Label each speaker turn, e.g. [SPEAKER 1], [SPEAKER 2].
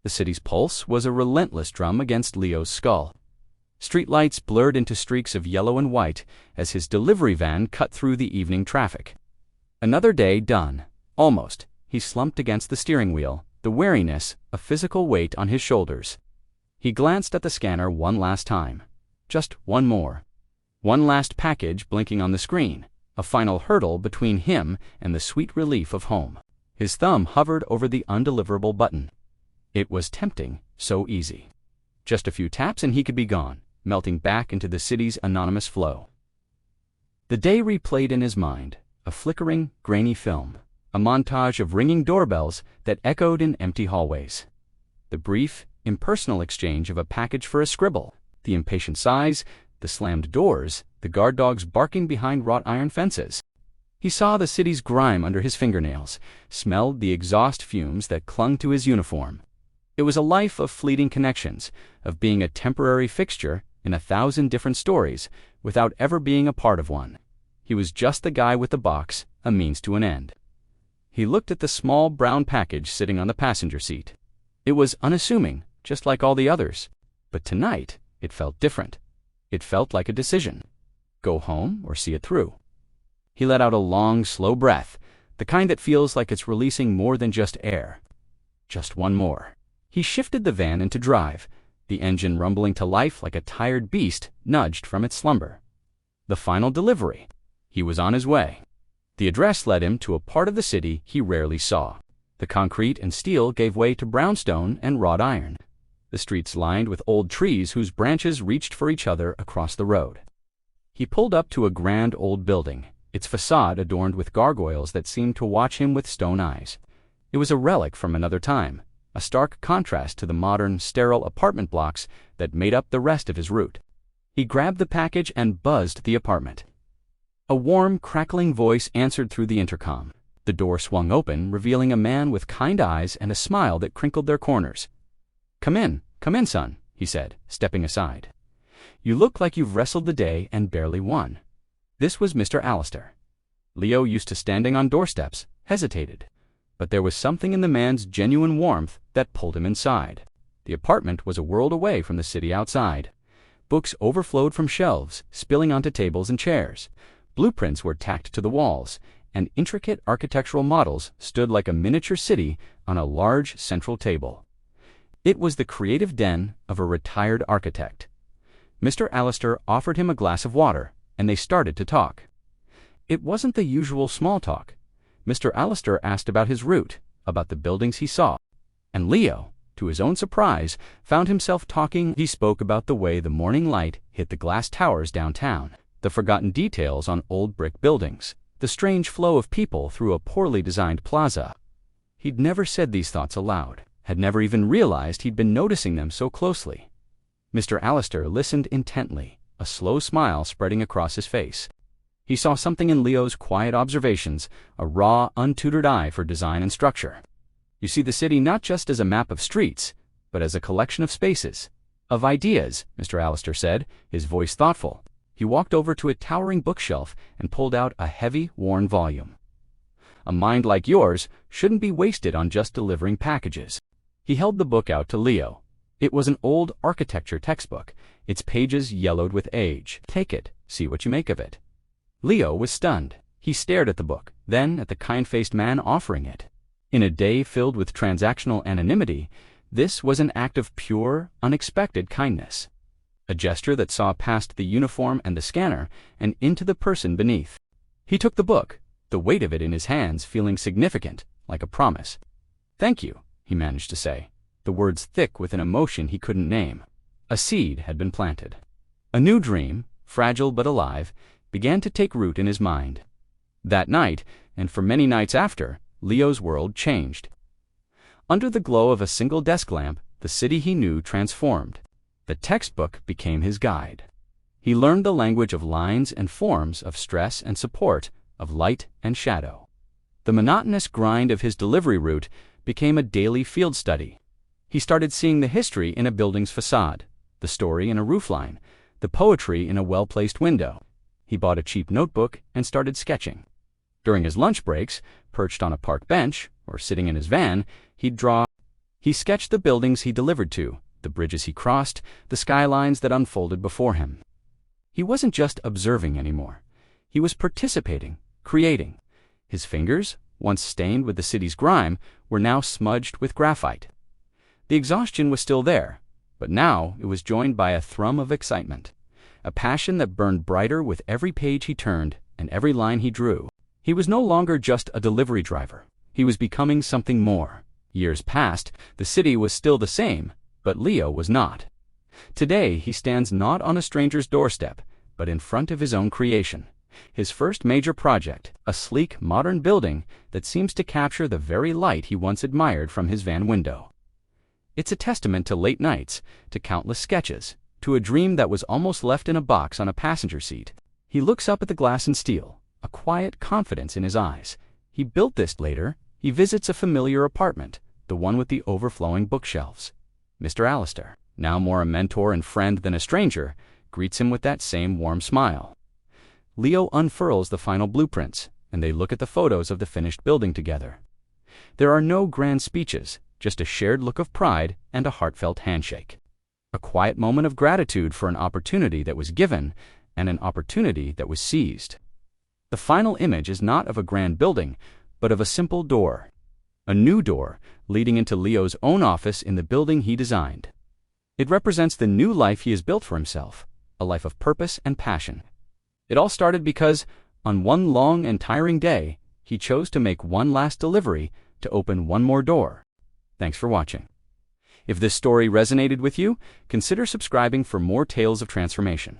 [SPEAKER 1] The city's pulse was a relentless drum against Leo's skull. Streetlights blurred into streaks of yellow and white as his delivery van cut through the evening traffic. Another day done. Almost. He slumped against the steering wheel, the weariness, a physical weight on his shoulders. He glanced at the scanner one last time. Just one more. One last package blinking on the screen, a final hurdle between him and the sweet relief of home. His thumb hovered over the undeliverable button. It was tempting, so easy. Just a few taps and he could be gone, melting back into the city's anonymous flow. The day replayed in his mind, a flickering, grainy film, a montage of ringing doorbells that echoed in empty hallways. The brief, impersonal exchange of a package for a scribble, the impatient sighs, the slammed doors, the guard dogs barking behind wrought iron fences. He saw the city's grime under his fingernails, smelled the exhaust fumes that clung to his uniform. It was a life of fleeting connections, of being a temporary fixture in 1,000 different stories without ever being a part of one. He was just the guy with the box, a means to an end. He looked at the small brown package sitting on the passenger seat. It was unassuming, just like all the others. But tonight, it felt different. It felt like a decision. Go home or see it through. He let out a long, slow breath, the kind that feels like it's releasing more than just air. Just one more. He shifted the van into drive, the engine rumbling to life like a tired beast nudged from its slumber. The final delivery. He was on his way. The address led him to a part of the city he rarely saw. The concrete and steel gave way to brownstone and wrought iron. The streets lined with old trees whose branches reached for each other across the road. He pulled up to a grand old building, its facade adorned with gargoyles that seemed to watch him with stone eyes. It was a relic from another time, a stark contrast to the modern, sterile apartment blocks that made up the rest of his route. He grabbed the package and buzzed the apartment. A warm, crackling voice answered through the intercom. The door swung open, revealing a man with kind eyes and a smile that crinkled their corners. Come in, son," he said, stepping aside. "You look like you've wrestled the day and barely won." This was Mr. Allister. Leo, used to standing on doorsteps, hesitated. But there was something in the man's genuine warmth that pulled him inside. The apartment was a world away from the city outside. Books overflowed from shelves, spilling onto tables and chairs. Blueprints were tacked to the walls, and intricate architectural models stood like a miniature city on a large central table. It was the creative den of a retired architect. Mr. Allister offered him a glass of water, and they started to talk. It wasn't the usual small talk. Mr. Allister asked about his route, about the buildings he saw, and Leo, to his own surprise, found himself talking. He spoke about the way the morning light hit the glass towers downtown, the forgotten details on old brick buildings, the strange flow of people through a poorly designed plaza. He'd never said these thoughts aloud, had never even realized he'd been noticing them so closely. Mr. Allister listened intently, a slow smile spreading across his face. He saw something in Leo's quiet observations, a raw, untutored eye for design and structure. You see the city not just as a map of streets, but as a collection of spaces, of ideas, Mr. Allister said, his voice thoughtful. He walked over to a towering bookshelf and pulled out a heavy, worn volume. A mind like yours shouldn't be wasted on just delivering packages. He held the book out to Leo. It was an old architecture textbook, its pages yellowed with age. Take it, see what you make of it. Leo was stunned. He stared at the book, then at the kind-faced man offering it. In a day filled with transactional anonymity, this was an act of pure, unexpected kindness. A gesture that saw past the uniform and the scanner and into the person beneath. He took the book, the weight of it in his hands feeling significant, like a promise. "Thank you," he managed to say, the words thick with an emotion he couldn't name. A seed had been planted. A new dream, fragile but alive, began to take root in his mind. That night, and for many nights after, Leo's world changed. Under the glow of a single desk lamp, the city he knew transformed. The textbook became his guide. He learned the language of lines and forms, of stress and support, of light and shadow. The monotonous grind of his delivery route became a daily field study. He started seeing the history in a building's facade, the story in a roofline, the poetry in a well-placed window. He bought a cheap notebook and started sketching. During his lunch breaks, perched on a park bench or sitting in his van, he'd draw. He sketched the buildings he delivered to, the bridges he crossed, the skylines that unfolded before him. He wasn't just observing anymore. He was participating, creating. His fingers, once stained with the city's grime, were now smudged with graphite. The exhaustion was still there, but now it was joined by a thrum of excitement, a passion that burned brighter with every page he turned and every line he drew. He was no longer just a delivery driver. He was becoming something more. Years passed, the city was still the same, but Leo was not. Today he stands not on a stranger's doorstep, but in front of his own creation. His first major project, a sleek, modern building that seems to capture the very light he once admired from his van window. It's a testament to late nights, to countless sketches, to a dream that was almost left in a box on a passenger seat. He looks up at the glass and steel, a quiet confidence in his eyes. He built this later. He visits a familiar apartment, the one with the overflowing bookshelves. Mr. Allister, now more a mentor and friend than a stranger, greets him with that same warm smile. Leo unfurls the final blueprints, and they look at the photos of the finished building together. There are no grand speeches, just a shared look of pride and a heartfelt handshake. A quiet moment of gratitude for an opportunity that was given and an opportunity that was seized. The final image is not of a grand building, but of a simple door. A new door leading into Leo's own office in the building he designed. It represents the new life he has built for himself, a life of purpose and passion. It all started because, on one long and tiring day, he chose to make one last delivery to open one more door. Thanks for watching. If this story resonated with you, consider subscribing for more tales of transformation.